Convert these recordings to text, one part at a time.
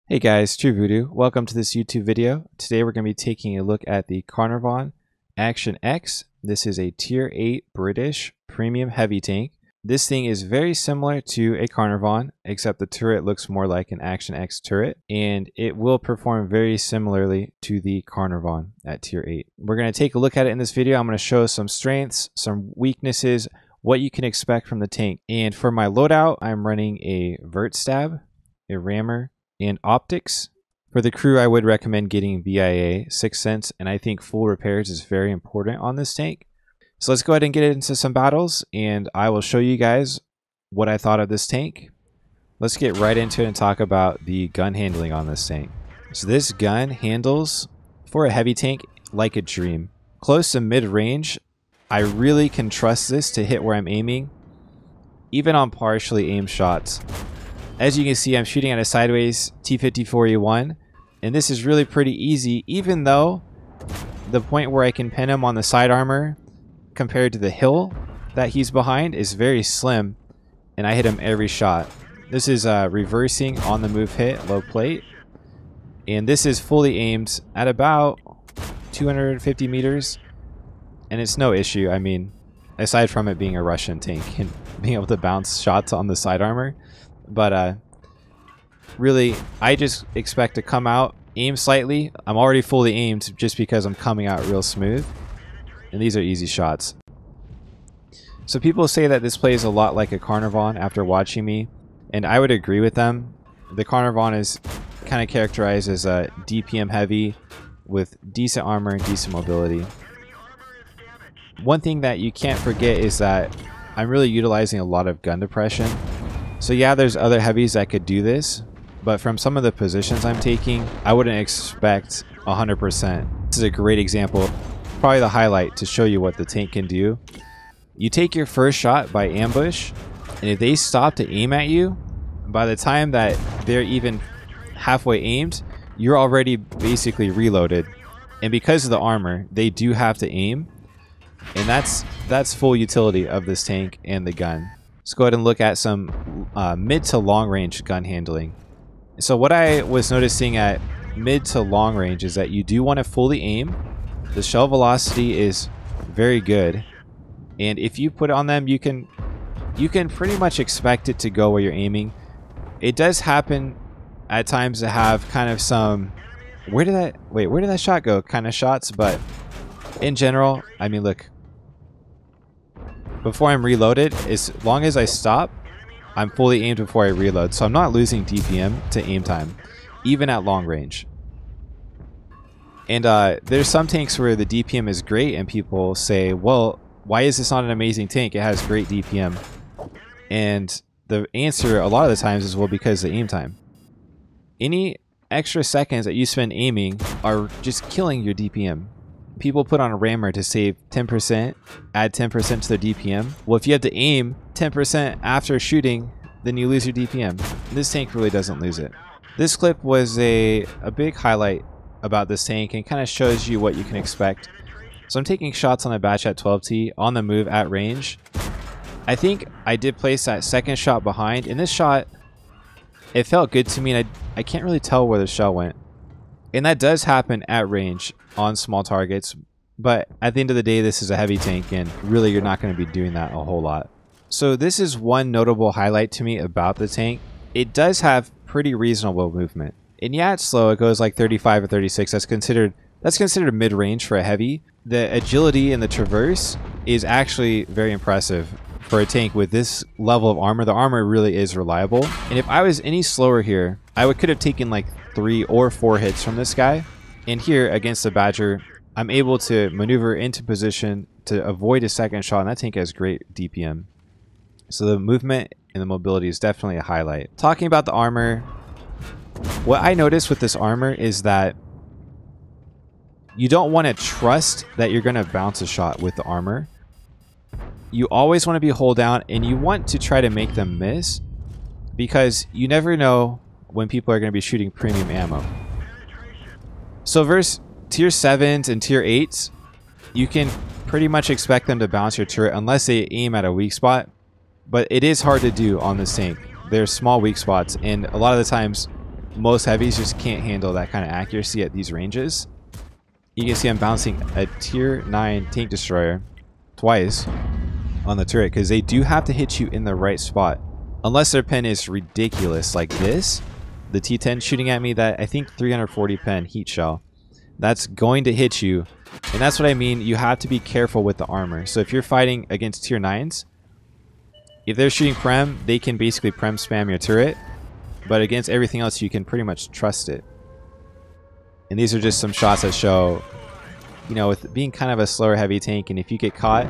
Hey guys, True Voodoo. Welcome to this YouTube video. Today we're going to be taking a look at the Caernarvon Caern AX. This is a Tier 8 British premium heavy tank. This thing is very similar to a Caernarvon, except the turret looks more like an Caern AX turret, and it will perform very similarly to the Caernarvon at Tier 8. We're going to take a look at it in this video. I'm going to show some strengths, some weaknesses, what you can expect from the tank. And for my loadout, I'm running a vert stab, a rammer, and optics. For the crew, I would recommend getting BIA 6 cents, and I think full repairs is very important on this tank. So let's go ahead and get into some battles, and I will show you guys what I thought of this tank. Let's get right into it and talk about the gun handling on this tank. So this gun handles, for a heavy tank, like a dream. Close to mid-range, I really can trust this to hit where I'm aiming, even on partially aimed shots. As you can see, I'm shooting at a sideways T-54E1, and this is really pretty easy, even though the point where I can pin him on the side armor compared to the hill that he's behind is very slim, and I hit him every shot. This is reversing on the move hit, low plate, and this is fully aimed at about 250 meters, and it's no issue. I mean, aside from it being a Russian tank and being able to bounce shots on the side armor. But really, I just expect to come out, aim slightly. I'm already fully aimed just because I'm coming out real smooth. And these are easy shots. So people say that this plays a lot like a Caernarvon after watching me. And I would agree with them. The Caernarvon is kind of characterized as a DPM heavy with decent armor and decent mobility. One thing that you can't forget is that I'm really utilizing a lot of gun depression. So yeah, there's other heavies that could do this, but from some of the positions I'm taking, I wouldn't expect 100%. This is a great example, probably the highlight to show you what the tank can do. You take your first shot by ambush, and if they stop to aim at you, by the time that they're even halfway aimed, you're already basically reloaded. And because of the armor, they do have to aim, and that's full utility of this tank and the gun. Let's go ahead and look at some mid to long range gun handling. So what I was noticing at mid to long range is that you do want to fully aim. The shell velocity is very good, and if you put it on them, you can pretty much expect it to go where you're aiming. It does happen at times to have kind of some where did that shot go kind of shots, but in general, I mean, look. Before I'm reloaded, as long as I stop, I'm fully aimed before I reload. So I'm not losing DPM to aim time, even at long range. And there's some tanks where the DPM is great and people say, well, why is this not an amazing tank? It has great DPM. And the answer a lot of the times is, well, because of the aim time. Any extra seconds that you spend aiming are just killing your DPM. People put on a rammer to save 10%, add 10% to their DPM. Well, if you have to aim 10% after shooting, then you lose your DPM. This tank really doesn't lose it. This clip was a big highlight about this tank and kind of shows you what you can expect. So I'm taking shots on a batch at 12T on the move at range. I think I did place that second shot behind. In this shot, it felt good to me, and I can't really tell where the shell went. And that does happen at range on small targets, but at the end of the day, this is a heavy tank, and really you're not going to be doing that a whole lot. So this is one notable highlight to me about the tank. It does have pretty reasonable movement. And yeah, it's slow. It goes like 35 or 36. That's considered mid-range for a heavy. The agility and the traverse is actually very impressive for a tank with this level of armor. The armor really is reliable. And if I was any slower here, I could have taken like 3 or 4 hits from this guy. And here against the Badger, I'm able to maneuver into position to avoid a second shot, and that tank has great DPM. So the movement and the mobility is definitely a highlight. Talking about the armor, what I noticed with this armor is that you don't want to trust that you're going to bounce a shot with the armor. You always want to be hold down, and you want to try to make them miss, because you never know when people are going to be shooting premium ammo. So versus tier 7s and tier 8s, you can pretty much expect them to bounce your turret unless they aim at a weak spot. But it is hard to do on this tank. There's small weak spots, and a lot of the times most heavies just can't handle that kind of accuracy at these ranges. You can see I'm bouncing a tier 9 tank destroyer twice on the turret because they do have to hit you in the right spot. Unless their pen is ridiculous like this. The T10 shooting at me, that I think 340 pen heat shell. That's going to hit you. And that's what I mean. You have to be careful with the armor. So if you're fighting against tier 9s, if they're shooting Prem, they can basically Prem spam your turret. But against everything else, you can pretty much trust it. And these are just some shots that show, you know, with being kind of a slower heavy tank, and if you get caught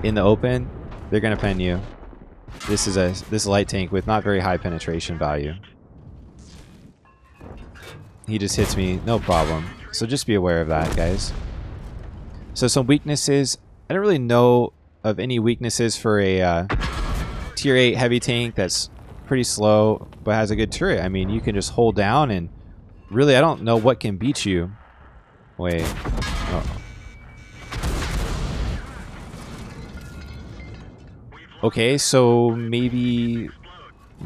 in the open, they're going to pen you. This is this light tank with not very high penetration value. He just hits me, no problem. So just be aware of that, guys. So some weaknesses. I don't really know of any weaknesses for a tier 8 heavy tank that's pretty slow but has a good turret. I mean, you can just hold down, and really I don't know what can beat you. Wait. Oh. Okay, so maybe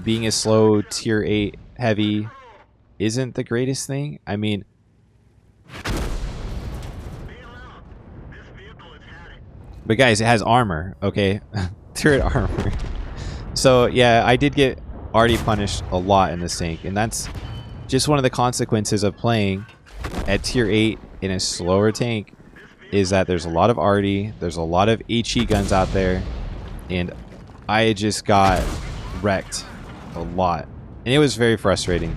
being a slow tier 8 heavy isn't the greatest thing. I mean, but guys, it has armor, okay? Turret armor. So yeah, I did get already punished a lot in this tank, and that's just one of the consequences of playing at tier 8 in a slower tank, is that there's a lot of arty, there's a lot of HE guns out there, and I just got wrecked a lot, and it was very frustrating.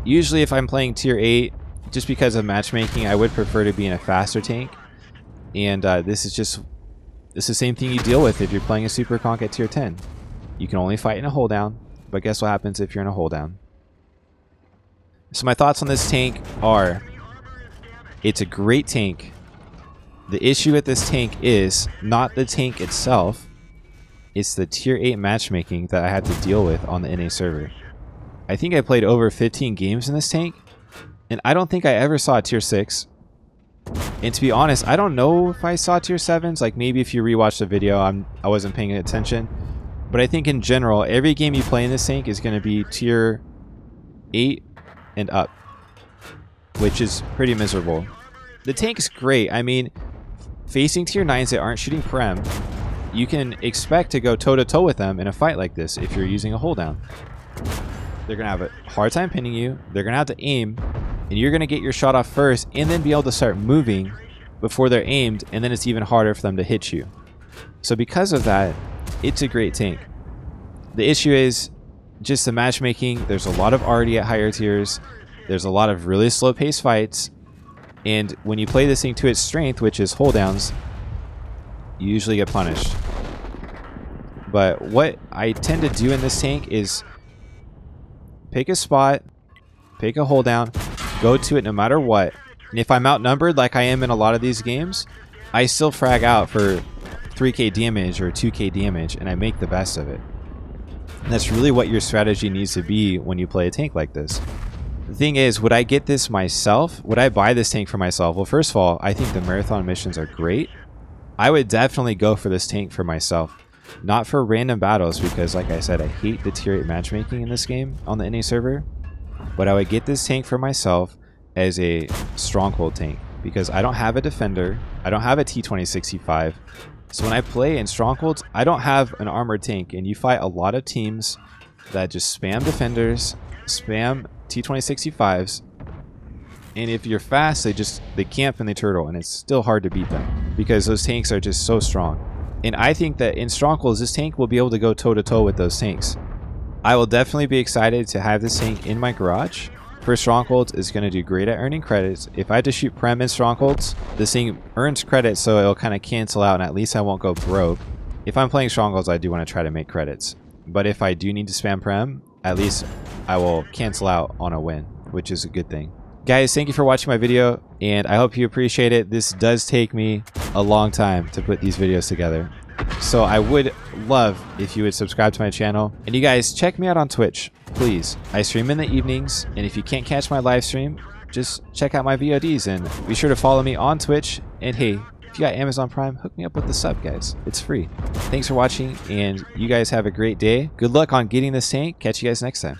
Usually if I'm playing tier 8, just because of matchmaking, I would prefer to be in a faster tank, and this is the same thing you deal with if you're playing a super conk at tier 10. You can only fight in a hold down, but guess what happens if you're in a hold down? So my thoughts on this tank are, it's a great tank. The issue with this tank is not the tank itself, it's the tier 8 matchmaking that I had to deal with on the NA server. I think I played over 15 games in this tank, and I don't think I ever saw a tier 6. And to be honest, I don't know if I saw tier 7s. Like, maybe if you rewatch the video, I wasn't paying attention. But I think in general, every game you play in this tank is going to be tier 8 and up, which is pretty miserable. The tank's great. I mean, facing tier 9s that aren't shooting Prem, you can expect to go toe-to-toe with them in a fight like this if you're using a hold down. They're going to have a hard time pinning you, they're going to have to aim, and you're going to get your shot off first and then be able to start moving before they're aimed, and then it's even harder for them to hit you. So because of that, it's a great tank. The issue is just the matchmaking. There's a lot of arty at higher tiers, there's a lot of really slow paced fights, and when you play this thing to its strength, which is hold downs, you usually get punished. But what I tend to do in this tank is pick a spot, pick a hold down, go to it no matter what. And if I'm outnumbered like I am in a lot of these games, I still frag out for 3k damage or 2k damage, and I make the best of it. And that's really what your strategy needs to be when you play a tank like this. The thing is, would I get this myself? Would I buy this tank for myself? Well, first of all, I think the marathon missions are great. I would definitely go for this tank for myself. Not for random battles, because like I said, I hate the tier 8 matchmaking in this game on the NA server. But I would get this tank for myself as a stronghold tank, because I don't have a defender, I don't have a T2065. So when I play in strongholds, I don't have an armored tank, and you fight a lot of teams that just spam defenders, spam T2065s, and if you're fast, they camp and they turtle, and it's still hard to beat them because those tanks are just so strong. And I think that in strongholds, this tank will be able to go toe-to-toe with those tanks. I will definitely be excited to have this tank in my garage. For strongholds, it's going to do great at earning credits. If I have to shoot Prem in strongholds, this thing earns credits, so it'll kind of cancel out, and at least I won't go broke. If I'm playing strongholds, I do want to try to make credits. But if I do need to spam Prem, at least I will cancel out on a win, which is a good thing. Guys, thank you for watching my video, and I hope you appreciate it. This does take me a long time to put these videos together, so I would love if you would subscribe to my channel. And you guys, check me out on Twitch, please. I stream in the evenings, and if you can't catch my live stream, just check out my VODs, and be sure to follow me on Twitch. And hey, if you got Amazon Prime, hook me up with the sub, guys. It's free. Thanks for watching, and you guys have a great day. Good luck on getting this tank. Catch you guys next time.